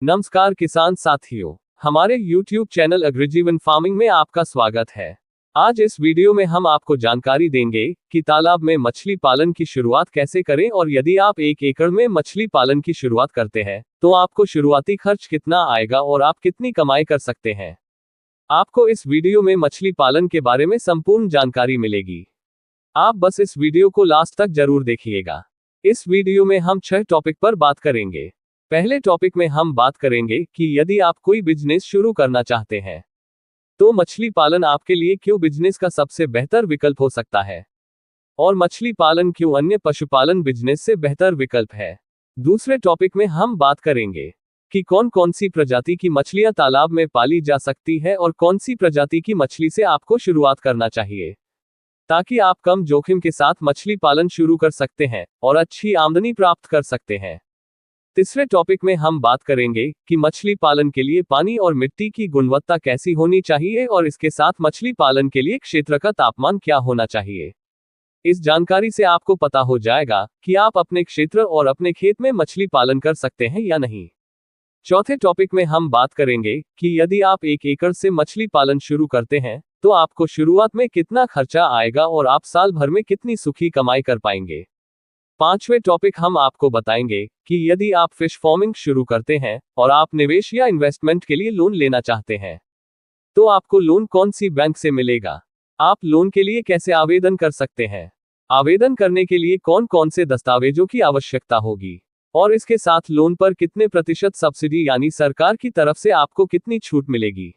नमस्कार किसान साथियों, हमारे YouTube चैनल अग्रिजीवन फार्मिंग में आपका स्वागत है। आज इस वीडियो में हम आपको जानकारी देंगे कि तालाब में मछली पालन की शुरुआत कैसे करें और यदि आप 1 एकड़ में मछली पालन की शुरुआत करते हैं तो आपको शुरुआती खर्च कितना आएगा और आप कितनी कमाई कर सकते हैं। आपको इस वीडियो में मछली पालन के बारे में संपूर्ण जानकारी मिलेगी। आप बस इस वीडियो को लास्ट तक जरूर देखिएगा। इस वीडियो में हम 6 टॉपिक पर बात करेंगे। पहले टॉपिक में हम बात करेंगे कि यदि आप कोई बिजनेस शुरू करना चाहते हैं तो मछली पालन आपके लिए क्यों बिजनेस का सबसे बेहतर विकल्प हो सकता है और मछली पालन क्यों अन्य पशुपालन बिजनेस से बेहतर विकल्प है। दूसरे टॉपिक में हम बात करेंगे कि कौन कौन सी प्रजाति की मछलियां तालाब में पाली जा सकती है और कौन सी प्रजाति की मछली से आपको शुरुआत करना चाहिए ताकि आप कम जोखिम के साथ मछली पालन शुरू कर सकते हैं और अच्छी आमदनी प्राप्त कर सकते हैं। तीसरे टॉपिक में हम बात करेंगे कि मछली पालन के लिए पानी और मिट्टी की गुणवत्ता कैसी होनी चाहिए और इसके साथ मछली पालन के लिए क्षेत्र का तापमान क्या होना चाहिए। इस जानकारी से आपको पता हो जाएगा कि आप अपने क्षेत्र और अपने खेत में मछली पालन कर सकते हैं या नहीं। चौथे टॉपिक में हम बात करेंगे कि यदि आप 1 एकड़ से मछली पालन शुरू करते हैं तो आपको शुरुआत में कितना खर्चा आएगा और आप साल भर में कितनी सुखी कमाई कर पाएंगे। पांचवें टॉपिक हम आपको बताएंगे कि यदि आप फिश फार्मिंग शुरू करते हैं और आप निवेश या इन्वेस्टमेंट के लिए लोन लेना चाहते हैं तो आपको लोन कौन सी बैंक से मिलेगा, आप लोन के लिए कैसे आवेदन कर सकते हैं, आवेदन करने के लिए कौन कौन से दस्तावेजों की आवश्यकता होगी और इसके साथ लोन पर कितने प्रतिशत सब्सिडी यानी सरकार की तरफ से आपको कितनी छूट मिलेगी।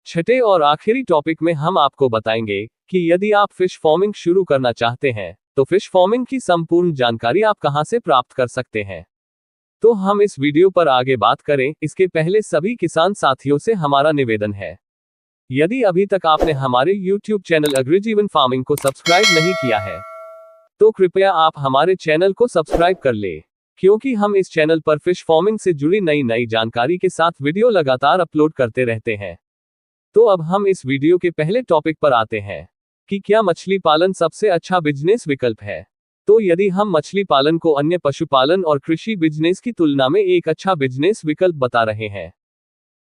छठे और आखिरी टॉपिक में हम आपको बताएंगे कि यदि आप फिश फार्मिंग शुरू करना चाहते हैं तो फिश फार्मिंग की संपूर्ण जानकारी आप कहां से प्राप्त कर सकते हैं। तो हम इस वीडियो पर आगे बात करें इसके पहले सभी किसान साथियों से हमारा निवेदन है, यदि अभी तक आपने हमारे YouTube चैनल अग्रिजीवन फार्मिंग को सब्सक्राइब नहीं किया है तो कृपया आप हमारे चैनल को सब्सक्राइब कर ले, क्योंकि हम इस चैनल पर फिश फार्मिंग से जुड़ी नई जानकारी के साथ वीडियो लगातार अपलोड करते रहते हैं। तो अब हम इस वीडियो के पहले टॉपिक पर आते हैं कि क्या मछली पालन सबसे अच्छा बिजनेस विकल्प है। तो यदि हम मछली पालन को अन्य पशुपालन और कृषि बिजनेस की तुलना में एक अच्छा बिजनेस विकल्प बता रहे हैं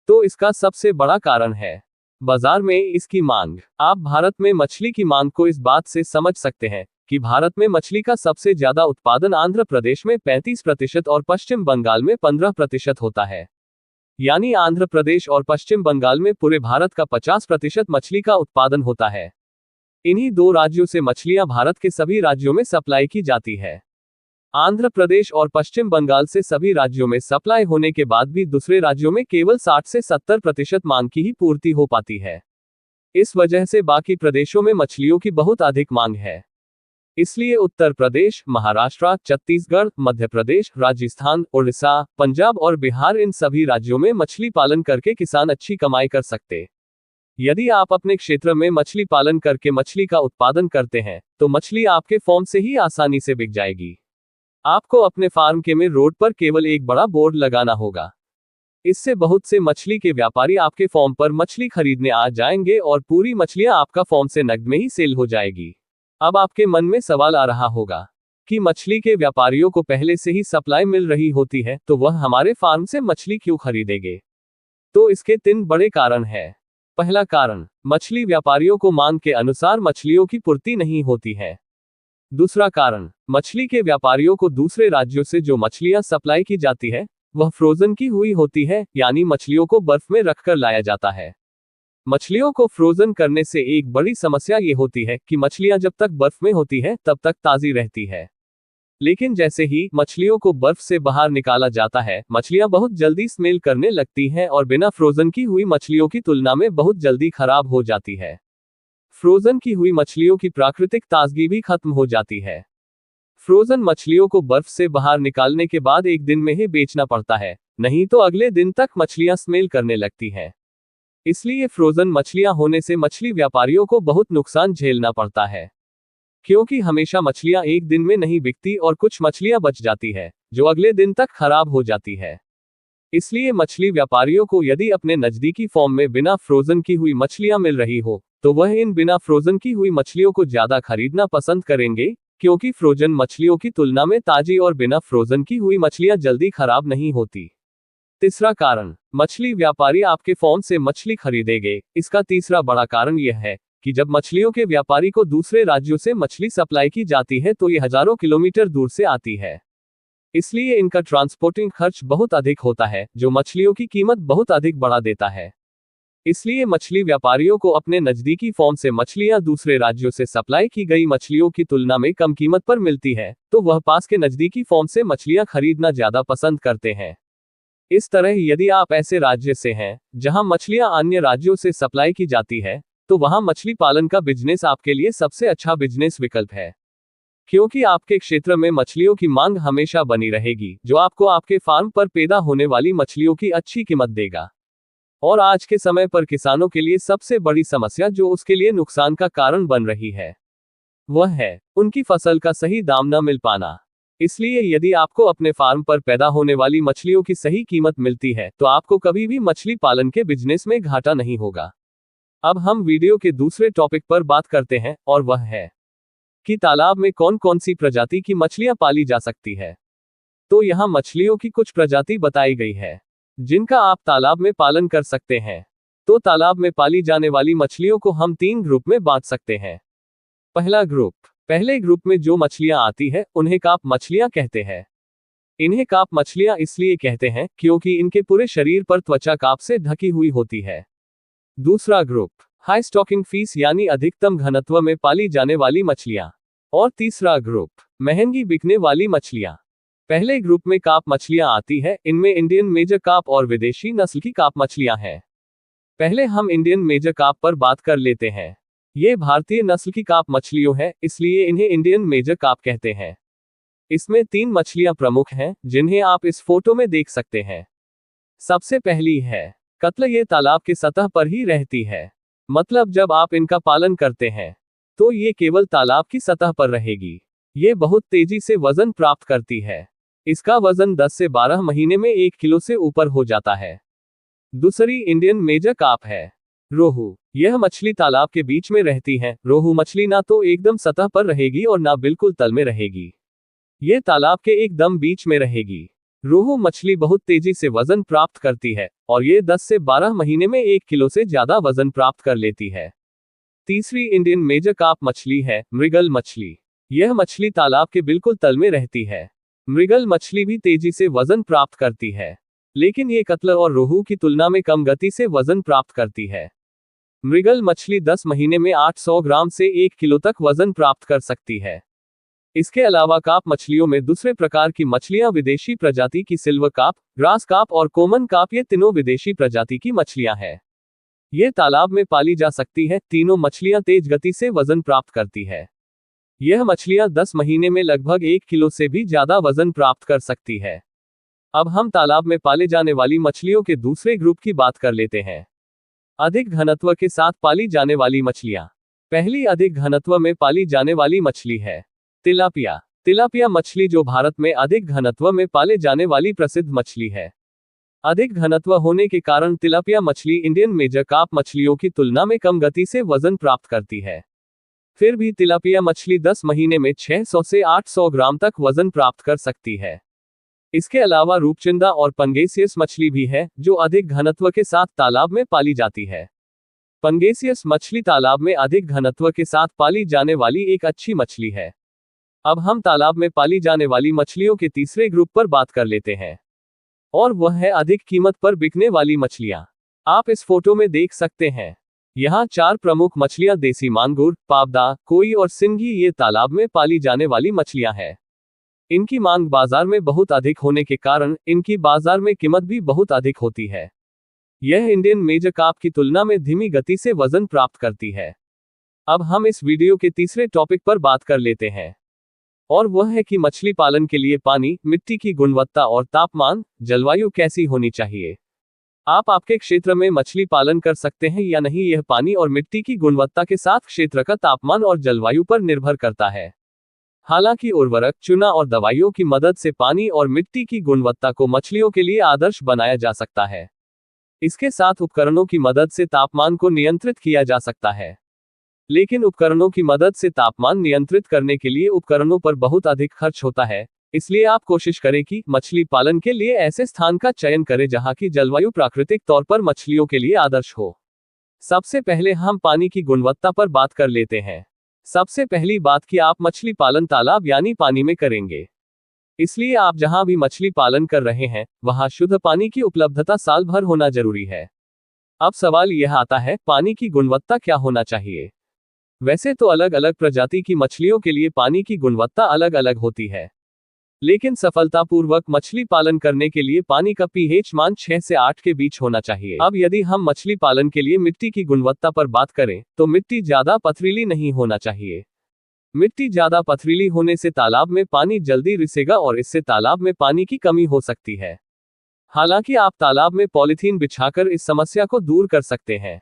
तो इसका सबसे बड़ा कारण है बाजार में इसकी मांग। आप भारत में मछली की मांग को इस बात से समझ सकते हैं कि भारत में मछली का सबसे ज्यादा उत्पादन आंध्र प्रदेश में 35% और पश्चिम बंगाल में 15% होता है। यानी आंध्र प्रदेश और पश्चिम बंगाल में पूरे भारत का 50% मछली का उत्पादन होता है। इन्हीं 2 राज्यों से मछलियां भारत के सभी राज्यों में सप्लाई की जाती है। आंध्र प्रदेश और पश्चिम बंगाल से सभी राज्यों में सप्लाई होने के बाद भी दूसरे राज्यों में केवल 60 से 70% मांग की ही पूर्ति हो पाती है। इस वजह से बाकी प्रदेशों में मछलियों की बहुत अधिक मांग है। इसलिए उत्तर प्रदेश, महाराष्ट्र, छत्तीसगढ़, मध्य प्रदेश, राजस्थान, उड़ीसा, पंजाब और बिहार इन सभी राज्यों में मछली पालन करके किसान अच्छी कमाई कर सकते। यदि आप अपने क्षेत्र में मछली पालन करके मछली का उत्पादन करते हैं तो मछली आपके फार्म से ही आसानी से बिक जाएगी। आपको अपने फार्म के में रोड पर केवल एक बड़ा बोर्ड लगाना होगा। इससे बहुत से मछली के व्यापारी आपके फार्म पर मछली खरीदने आ जाएंगे और पूरी मछलियां आपका फार्म से नकद में ही सेल हो जाएगी। अब आपके मन में सवाल आ रहा होगा कि मछली के व्यापारियों को पहले से ही सप्लाई मिल रही होती है तो वह हमारे फार्म से मछली क्यों खरीदेंगे। तो इसके 3 बड़े कारण हैं। पहला कारण, मछली व्यापारियों को मांग के अनुसार मछलियों की पूर्ति नहीं होती है। दूसरा कारण, मछली के व्यापारियों को दूसरे राज्यों से जो मछलियां सप्लाई की जाती है वह फ्रोजन की हुई होती है, यानी मछलियों को बर्फ में रखकर लाया जाता है। मछलियों को फ्रोजन करने से एक बड़ी समस्या ये होती है कि मछलियां जब तक बर्फ में होती है तब तक ताजी रहती है, लेकिन जैसे ही मछलियों को बर्फ से बाहर निकाला जाता है मछलियां बहुत जल्दी स्मेल करने लगती हैं और बिना फ्रोजन की हुई मछलियों की तुलना में बहुत जल्दी खराब हो जाती है। फ्रोजन की हुई मछलियों की प्राकृतिक ताजगी भी खत्म हो जाती है। फ्रोजन मछलियों को बर्फ से बाहर निकालने के बाद 1 दिन में ही बेचना पड़ता है, नहीं तो अगले दिन तक मछलियां स्मेल करने लगती हैं। इसलिए फ्रोजन मछलियां होने से मछली व्यापारियों को बहुत नुकसान झेलना पड़ता है, क्योंकि हमेशा मछलियां 1 दिन में नहीं बिकती और कुछ मछलियां बच जाती है जो अगले दिन तक खराब हो जाती है। इसलिए मछली व्यापारियों को यदि अपने नजदीकी फार्म में बिना फ्रोजन की हुई मछलियां मिल रही हो तो वह इन बिना फ्रोजन की हुई मछलियों को ज्यादा खरीदना पसंद करेंगे, क्योंकि फ्रोजन मछलियों की तुलना में ताजी और बिना फ्रोजन की हुई मछलियां जल्दी खराब नहीं होती। तीसरा कारण, मछली व्यापारी आपके फोन से मछली खरीदेंगे। इसका तीसरा बड़ा कारण यह है कि जब मछलियों के व्यापारी को दूसरे राज्यों से मछली सप्लाई की जाती है तो ये हजारों किलोमीटर दूर से आती है। इसलिए इनका ट्रांसपोर्टिंग खर्च बहुत अधिक होता है, जो मछलियों की कीमत बहुत अधिक बढ़ा देता है। इसलिए मछली व्यापारियों को अपने नजदीकी फार्म से मछलियां दूसरे राज्यों से सप्लाई की गई मछलियों की तुलना में कम कीमत पर मिलती है, तो वह पास के नजदीकी फार्म से मछलियां खरीदना ज्यादा पसंद करते हैं। इस तरह यदि आप ऐसे राज्य से हैं जहां मछलियां अन्य राज्यों से सप्लाई की जाती है, तो वहां मछली पालन का बिजनेस आपके लिए सबसे अच्छा बिजनेस विकल्प है, क्योंकि आपके क्षेत्र में मछलियों की मांग हमेशा बनी रहेगी, जो आपको आपके फार्म पर पैदा होने वाली मछलियों की अच्छी कीमत देगा। और आज के समय पर किसानों के लिए सबसे बड़ी समस्या जो उसके लिए नुकसान का कारण बन रही है, वह है उनकी फसल का सही दाम न मिल पाना। इसलिए यदि आपको अपने फार्म पर पैदा होने वाली मछलियों की सही कीमत मिलती है, तो आपको कभी भी मछली पालन के बिजनेस में घाटा नहीं होगा। अब हम वीडियो के दूसरे टॉपिक पर बात करते हैं, और वह है कि तालाब में कौन कौन सी प्रजाति की मछलियां पाली जा सकती है। तो यहाँ मछलियों की कुछ प्रजाति बताई गई है जिनका आप तालाब में पालन कर सकते हैं। तो तालाब में पाली जाने वाली मछलियों को हम 3 ग्रुप में बांट सकते हैं। पहला ग्रुप, पहले ग्रुप में जो मछलियां आती है उन्हें कार्प मछलियां कहते हैं। इन्हें कार्प मछलियां इसलिए कहते हैं क्योंकि इनके पूरे शरीर पर त्वचा कार्प से ढकी हुई होती है। दूसरा ग्रुप, हाई स्टॉकिंग फीस यानी अधिकतम घनत्व में पाली जाने वाली मछलियां। और तीसरा ग्रुप, महंगी बिकने वाली मछलियां। पहले ग्रुप में कार्प मछलियां आती है, इनमें इंडियन मेजर कार्प और विदेशी नस्ल की कार्प मछलियां हैं। पहले हम इंडियन मेजर कार्प पर बात कर लेते हैं। ये भारतीय नस्ल की कार्प मछलियों है, इसलिए इन्हें इंडियन मेजर कार्प कहते हैं। इसमें 3 मछलियां प्रमुख हैं जिन्हें आप इस फोटो में देख सकते हैं। सबसे पहली है कतला। ये तालाब के सतह पर ही रहती है, मतलब जब आप इनका पालन करते हैं तो ये केवल तालाब की सतह पर रहेगी। ये बहुत तेजी से वजन प्राप्त करती है। इसका वजन 10 से 12 महीने में 1 किलो से ऊपर हो जाता है। दूसरी इंडियन मेजर कार्प है रोहू। यह मछली तालाब के बीच में रहती है। रोहू मछली ना तो एकदम सतह पर रहेगी और ना बिल्कुल तल में रहेगी, ये तालाब के एकदम बीच में रहेगी। रोहू मछली बहुत तेजी से वजन प्राप्त करती है और ये 10 से 12 महीने में 1 किलो से ज्यादा वजन प्राप्त कर लेती है। तीसरी इंडियन मेजर कार्प मछली है मृगल मछली। यह मछली तालाब के बिल्कुल तल में रहती है। मृगल मछली भी तेजी से वजन प्राप्त करती है, लेकिन ये कतला और रोहू की तुलना में कम गति से वजन प्राप्त करती है। मृगल मछली 10 महीने में 800 ग्राम से 1 किलो तक वजन प्राप्त कर सकती है। इसके अलावा कार्प मछलियों में दूसरे प्रकार की मछलियां विदेशी प्रजाति की सिल्वर कार्प, ग्रास कार्प और कॉमन कार्प, ये तीनों विदेशी प्रजाति की मछलियां हैं। ये तालाब में पाली जा सकती है। तीनों मछलियां तेज गति से वजन प्राप्त करती है। यह मछलियां 10 महीने में लगभग 1 किलो से भी ज्यादा वजन प्राप्त कर सकती है। अब हम तालाब में पाले जाने वाली मछलियों के दूसरे ग्रुप की बात कर लेते हैं। अधिक घनत्व के साथ पाली जाने वाली मछलियां। पहली अधिक घनत्व में पाली जाने वाली मछली है तिलापिया। तिलापिया मछली जो भारत में अधिक घनत्व में पाले जाने वाली प्रसिद्ध मछली है। अधिक घनत्व होने के कारण तिलापिया मछली इंडियन मेजर कार्प मछलियों की तुलना में कम गति से वजन प्राप्त करती है। फिर भी तिलापिया मछली 10 महीने में 600 से 800 ग्राम तक वजन प्राप्त कर सकती है। इसके अलावा रूपचंदा और पंगेसियस मछली भी है जो अधिक घनत्व के साथ तालाब में पाली जाती है। पंगेसियस मछली तालाब में अधिक घनत्व के साथ पाली जाने वाली एक अच्छी मछली है। अब हम तालाब में पाली जाने वाली मछलियों के तीसरे ग्रुप पर बात कर लेते हैं, और वह है अधिक कीमत पर बिकने वाली मछलियां। आप इस फोटो में देख सकते हैं, यहाँ 4 प्रमुख मछलियां देसी मांगुर, पावदा, कोई और सिंगी ये तालाब में पाली जाने वाली मछलियां हैं। इनकी मांग बाजार में बहुत अधिक होने के कारण इनकी बाजार में कीमत भी बहुत अधिक होती है। यह इंडियन मेजर कार्प की तुलना में धीमी गति से वजन प्राप्त करती है। अब हम इस वीडियो के तीसरे टॉपिक पर बात कर लेते हैं, और वह है कि मछली पालन के लिए पानी, मिट्टी की गुणवत्ता और तापमान, जलवायु कैसी होनी चाहिए। आप आपके क्षेत्र में मछली पालन कर सकते हैं या नहीं, यह पानी और मिट्टी की गुणवत्ता के साथ क्षेत्र का तापमान और जलवायु पर निर्भर करता है। हालांकि उर्वरक, चूना और दवाइयों की मदद से पानी और मिट्टी की गुणवत्ता को मछलियों के लिए आदर्श बनाया जा सकता है। इसके साथ उपकरणों की मदद से तापमान को नियंत्रित किया जा सकता है, लेकिन उपकरणों की मदद से तापमान नियंत्रित करने के लिए उपकरणों पर बहुत अधिक खर्च होता है, इसलिए आप कोशिश करें कि मछली पालन के लिए ऐसे स्थान का चयन करें जहां की जलवायु प्राकृतिक तौर पर मछलियों के लिए आदर्श हो। सबसे पहले हम पानी की गुणवत्ता पर बात कर लेते हैं। सबसे पहली बात कि आप मछली पालन तालाब यानी पानी में करेंगे। इसलिए आप जहां भी मछली पालन कर रहे हैं वहां शुद्ध पानी की उपलब्धता साल भर होना जरूरी है। अब सवाल यह आता है, पानी की गुणवत्ता क्या होना चाहिए? वैसे तो अलग अलग प्रजाति की मछलियों के लिए पानी की गुणवत्ता अलग अलग होती है, लेकिन सफलतापूर्वक मछली पालन करने के लिए पानी का पीएच मान 6 से 8 के बीच होना चाहिए। अब यदि हम मछली पालन के लिए मिट्टी की गुणवत्ता पर बात करें तो मिट्टी ज्यादा पथरीली नहीं होना चाहिए। मिट्टी ज्यादा पथरीली होने से तालाब में पानी जल्दी रिसेगा और इससे तालाब में पानी की कमी हो सकती है। हालांकि आप तालाब में पॉलीथीन बिछाकर इस समस्या को दूर कर सकते हैं।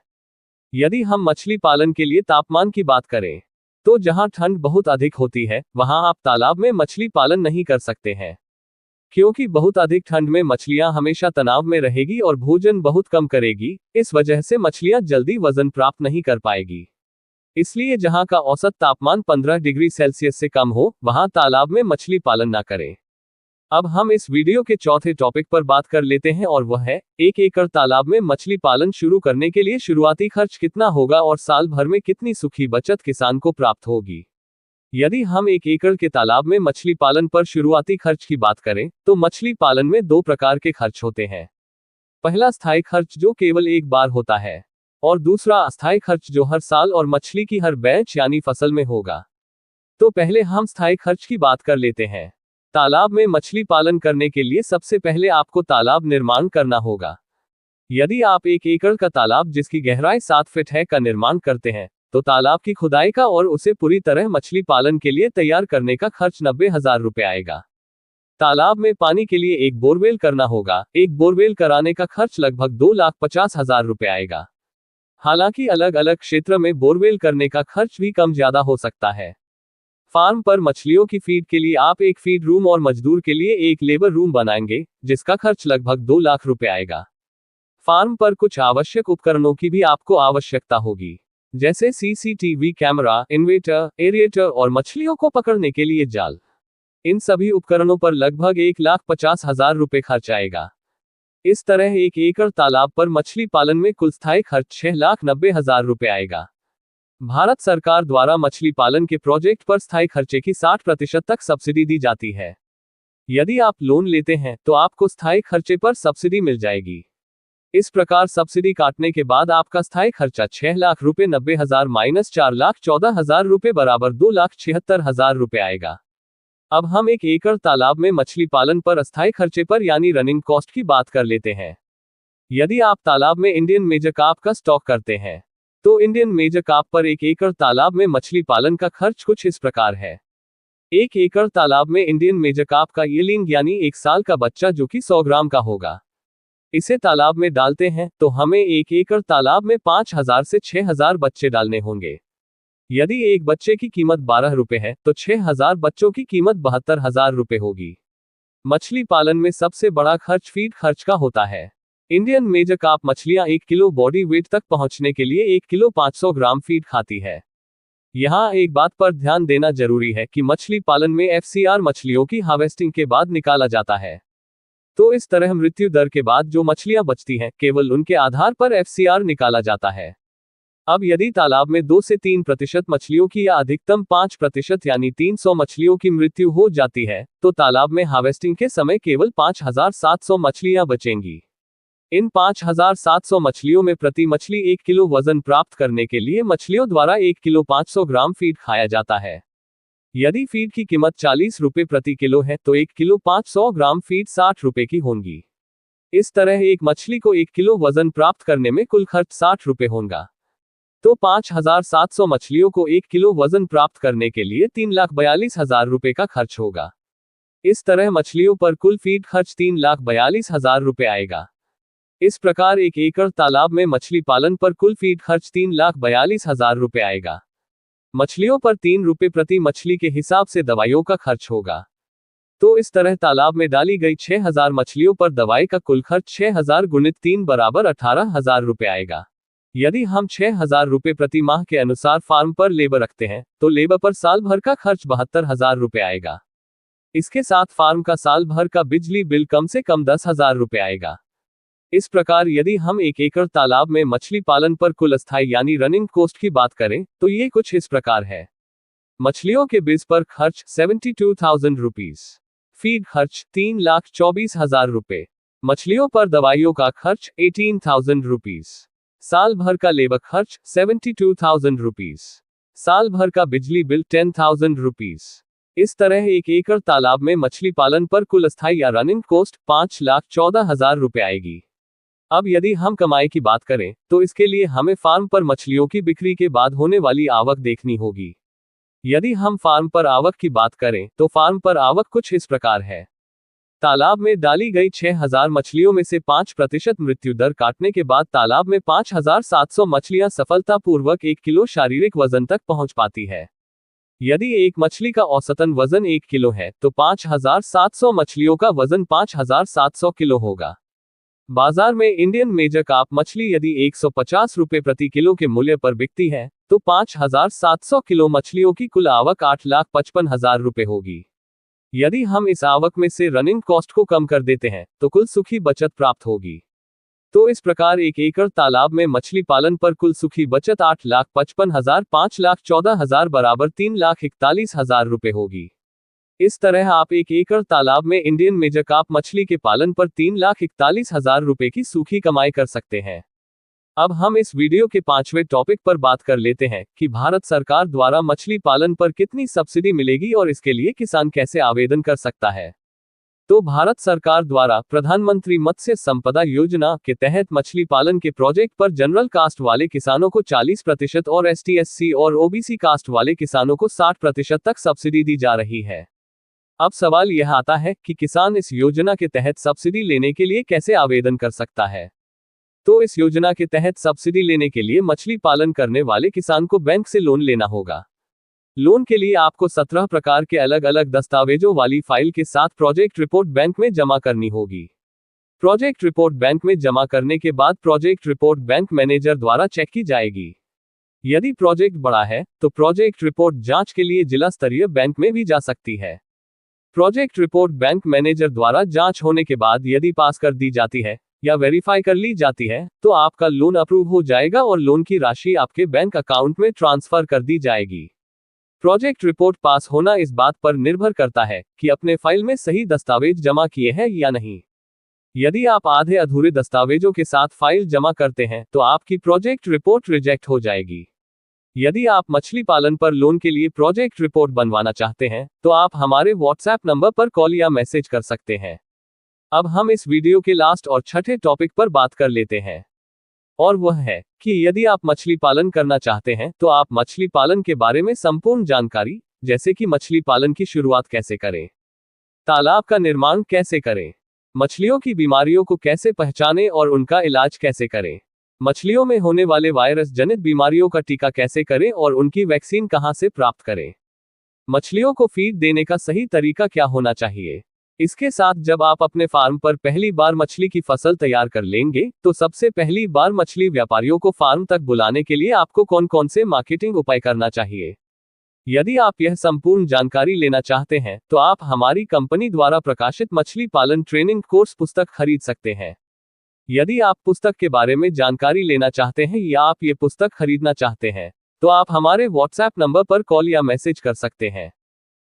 यदि हम मछली पालन के लिए तापमान की बात करें तो जहां ठंड बहुत अधिक होती है वहां आप तालाब में मछली पालन नहीं कर सकते हैं, क्योंकि बहुत अधिक ठंड में मछलियां हमेशा तनाव में रहेगी और भोजन बहुत कम करेगी। इस वजह से मछलियां जल्दी वजन प्राप्त नहीं कर पाएगी। इसलिए जहां का औसत तापमान 15 डिग्री सेल्सियस से कम हो वहां तालाब में मछली पालन ना करें। अब हम इस वीडियो के चौथे टॉपिक पर बात कर लेते हैं और वह है 1 एकड़ तालाब में मछली पालन शुरू करने के लिए शुरुआती खर्च कितना होगा और साल भर में कितनी सुखी बचत किसान को प्राप्त होगी। यदि हम 1 एकड़ के तालाब में मछली पालन पर शुरुआती खर्च की बात करें तो मछली पालन में 2 प्रकार के खर्च होते हैं। पहला स्थायी खर्च जो केवल एक बार होता है और दूसरा अस्थायी खर्च जो हर साल और मछली की हर बैच यानी फसल में होगा। तो पहले हम स्थायी खर्च की बात कर लेते हैं। तालाब में मछली पालन करने के लिए सबसे पहले आपको तालाब निर्माण करना होगा। यदि आप 1 एकड़ का तालाब जिसकी गहराई 7 फीट है का निर्माण करते हैं तो तालाब की खुदाई का और उसे पूरी तरह मछली पालन के लिए तैयार करने का खर्च 90,000 रुपए आएगा। तालाब में पानी के लिए एक बोरवेल करना होगा। एक बोरवेल कराने का खर्च लगभग 2,50,000 रुपए आएगा। हालांकि अलग अलग क्षेत्र में बोरवेल करने का खर्च भी कम ज्यादा हो सकता है। फार्म पर मछलियों की फीड के लिए आप एक फीड रूम और मजदूर के लिए एक लेबर रूम बनाएंगे जिसका खर्च लगभग 2 लाख रुपए आएगा। फार्म पर कुछ आवश्यक उपकरणों की भी आपको आवश्यकता होगी, जैसे सीसीटीवी कैमरा, इन्वर्टर, एरिएटर और मछलियों को पकड़ने के लिए जाल। इन सभी उपकरणों पर लगभग 1,50,000 रुपए खर्च आएगा। इस तरह 1 एकड़ तालाब पर मछली पालन में कुल स्थायी खर्च 6,90,000 रुपए आएगा। भारत सरकार द्वारा मछली पालन के प्रोजेक्ट पर स्थायी खर्चे की 60% तक सब्सिडी दी जाती है। यदि आप लोन लेते हैं तो आपको स्थायी खर्चे पर सब्सिडी मिल जाएगी। इस प्रकार सब्सिडी काटने के बाद आपका स्थायी खर्चा 6,90,000 माइनस 4,14,000 रुपए बराबर 2,76,000 रुपए आएगा। अब हम 1 एकड़ तालाब में मछली पालन पर अस्थायी खर्चे पर यानी रनिंग कॉस्ट की बात कर लेते हैं। यदि आप तालाब में इंडियन मेजर कार्प का स्टॉक करते हैं तो इंडियन मेजर कार्प पर 1 एकड़ तालाब में मछली पालन का खर्च कुछ इस प्रकार है। 1 एकड़ तालाब में इंडियन मेजर कार्प का यील्डिंग यानी 1 साल का बच्चा जो कि 100 ग्राम का होगा, इसे तालाब में डालते हैं तो हमें 1 एकड़ तालाब में 5,000 से 6,000 बच्चे डालने होंगे। यदि एक बच्चे की कीमत 12 रुपए है तो 6,000 बच्चों की कीमत 72,000 रुपए होगी। मछली पालन में सबसे बड़ा खर्च फीड खर्च का होता है। इंडियन मेजर कार्प मछलियां 1 किलो बॉडी वेट तक पहुंचने के लिए 1 किलो 500 ग्राम फीड खाती है। यहाँ एक बात पर ध्यान देना जरूरी है कि मछली पालन में एफसीआर मछलियों की हार्वेस्टिंग के बाद निकाला जाता है। तो इस तरह मृत्यु दर के बाद जो मछलियां बचती हैं केवल उनके आधार पर एफसीआर निकाला जाता है। अब यदि तालाब में 2 से 3% मछलियों की या अधिकतम 5% यानी 300 मछलियों की मृत्यु हो जाती है तो तालाब में हार्वेस्टिंग के समय केवल 5,700 मछलियां बचेंगी। इन 5,700 मछलियों में प्रति मछली 1 किलो वजन प्राप्त करने के लिए मछलियों द्वारा 1 किलो 500 ग्राम फीड खाया जाता है। यदि फीड की कीमत 40 रुपए प्रति किलो है तो 1 किलो 500 ग्राम फीड 60 रुपए की होगी। इस तरह एक मछली को 1 किलो वजन प्राप्त करने में कुल खर्च 60 रुपए होगा। तो 5,700 मछलियों को 1 किलो वजन प्राप्त करने के लिए 3,42,000 रुपए का खर्च होगा। इस तरह मछलियों पर कुल फीड खर्च 3,42,000 रुपए आएगा। इस प्रकार 1 एकड़ तालाब में मछली पालन पर कुल फीड खर्च 3,42,000 रुपए आएगा। मछलियों पर 3 रुपए प्रति मछली के हिसाब से दवाइयों का खर्च होगा। तो इस तरह तालाब में डाली गई 6,000 मछलियों पर दवाई का कुल खर्च 6,000 गुणित 3 बराबर 18,000 रुपए आएगा। यदि हम 6,000 रुपए प्रति माह के अनुसार फार्म पर लेबर रखते हैं तो लेबर पर साल भर का खर्च 72,000 रुपए आएगा। इसके साथ फार्म का साल भर का बिजली बिल कम से कम 10,000 रुपए आएगा। इस प्रकार यदि हम 1 एकड़ तालाब में मछली पालन पर कुल अस्थायी यानी रनिंग कॉस्ट की बात करें तो ये कुछ इस प्रकार है। मछलियों के बीज पर खर्च 72,000 रुपीज, फीड खर्च 3,24,000 रुपए, मछलियों पर दवाइयों का खर्च 18,000 रुपीज, साल भर का लेबर खर्च 72,000 रुपीज, साल भर का बिजली बिल 10,000 रुपीज। इस तरह 1 एकड़ तालाब में मछली पालन पर कुल अस्थायी या रनिंग कॉस्ट 5,14,000 रुपए आएगी। अब यदि हम कमाई की बात करें तो इसके लिए हमें फार्म पर मछलियों की बिक्री के बाद होने वाली आवक देखनी होगी। यदि हम फार्म पर आवक की बात करें तो फार्म पर आवक कुछ इस प्रकार है। तालाब में डाली गई 6,000 मछलियों में से 5% मृत्यु दर काटने के बाद तालाब में 5,700 मछलियां सफलतापूर्वक 1 किलो शारीरिक वजन तक पहुंच पाती है। यदि एक मछली का औसतन वजन 1 किलो है तो 5,700 मछलियों का वजन 5,700 किलो होगा। बाजार में इंडियन मेजर कार्प मछली यदि 150 रुपए प्रति किलो के मूल्य पर बिकती है तो 5,700 किलो मछलियों की कुल आवक 8,55,000 रुपए होगी। यदि हम इस आवक में से रनिंग कॉस्ट को कम कर देते हैं तो कुल सुखी बचत प्राप्त होगी। तो इस प्रकार 1 एकड़ तालाब में मछली पालन पर कुल सुखी बचत 8,55,000 5,14,000 बराबर 3,41,000 रुपए होगी। इस तरह आप 1 एकड़ तालाब में इंडियन मेजर कार्प मछली के पालन पर 3,41,000 रुपए की सूखी कमाई कर सकते हैं। अब हम इस वीडियो के 5वें टॉपिक पर बात कर लेते हैं कि भारत सरकार द्वारा मछली पालन पर कितनी सब्सिडी मिलेगी और इसके लिए किसान कैसे आवेदन कर सकता है। तो भारत सरकार द्वारा प्रधानमंत्री मत्स्य संपदा योजना के तहत मछली पालन के प्रोजेक्ट पर जनरल कास्ट वाले किसानों को 40% और ST SC और OBC कास्ट वाले किसानों को 60% तक सब्सिडी दी जा रही है। अब सवाल यह आता है कि किसान इस योजना के तहत सब्सिडी लेने के लिए कैसे आवेदन कर सकता है। तो इस योजना के तहत सब्सिडी लेने के लिए मछली पालन करने वाले किसान को बैंक से लोन लेना होगा। लोन के लिए आपको 17 प्रकार के अलग अलग दस्तावेजों वाली फाइल के साथ प्रोजेक्ट रिपोर्ट बैंक में जमा करनी होगी। प्रोजेक्ट रिपोर्ट बैंक में जमा करने के बाद प्रोजेक्ट रिपोर्ट बैंक मैनेजर द्वारा चेक की जाएगी। यदि प्रोजेक्ट बड़ा है तो प्रोजेक्ट रिपोर्ट जांच के लिए जिला स्तरीय बैंक में भी जा सकती है। प्रोजेक्ट रिपोर्ट बैंक मैनेजर द्वारा जांच होने के बाद यदि पास कर दी जाती है या वेरीफाई कर ली जाती है तो आपका लोन अप्रूव हो जाएगा और लोन की राशि आपके बैंक अकाउंट में ट्रांसफर कर दी जाएगी। प्रोजेक्ट रिपोर्ट पास होना इस बात पर निर्भर करता है कि अपने फाइल में सही दस्तावेज जमा किए हैं या नहीं। यदि आप आधे अधूरे दस्तावेजों के साथ फाइल जमा करते हैं तो आपकी प्रोजेक्ट रिपोर्ट रिजेक्ट हो जाएगी। यदि आप मछली पालन पर लोन के लिए प्रोजेक्ट रिपोर्ट बनवाना चाहते हैं तो आप हमारे व्हाट्सएप नंबर पर कॉल या मैसेज कर सकते हैं। अब हम इस वीडियो के लास्ट और छठे टॉपिक पर बात कर लेते हैं और वह है कि यदि आप मछली पालन करना चाहते हैं तो आप मछली पालन के बारे में संपूर्ण जानकारी जैसे कि मछली पालन की शुरुआत कैसे करें, तालाब का निर्माण कैसे करें, मछलियों की बीमारियों को कैसे पहचानें और उनका इलाज कैसे करें, मछलियों में होने वाले वायरस जनित बीमारियों का टीका कैसे करें और उनकी वैक्सीन कहां से प्राप्त करें, मछलियों को फीड देने का सही तरीका क्या होना चाहिए। इसके साथ जब आप अपने फार्म पर पहली बार मछली की फसल तैयार कर लेंगे तो सबसे पहली बार मछली व्यापारियों को फार्म तक बुलाने के लिए आपको कौन कौन से मार्केटिंग उपाय करना चाहिए। यदि आप यह संपूर्ण जानकारी लेना चाहते हैं तो आप हमारी कंपनी द्वारा प्रकाशित मछली पालन ट्रेनिंग कोर्स पुस्तक खरीद सकते हैं। यदि आप पुस्तक के बारे में जानकारी लेना चाहते हैं या आप ये पुस्तक खरीदना चाहते हैं तो आप हमारे व्हाट्सएप नंबर पर कॉल या मैसेज कर सकते हैं।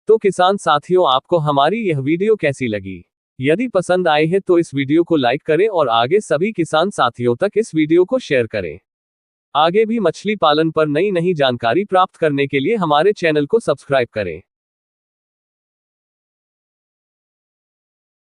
तो किसान साथियों, आपको हमारी यह वीडियो कैसी लगी? यदि पसंद आए है तो इस वीडियो को लाइक करें और आगे सभी किसान साथियों तक इस वीडियो को शेयर करें। आगे भी मछली पालन पर नई जानकारी प्राप्त करने के लिए हमारे चैनल को सब्सक्राइब करें।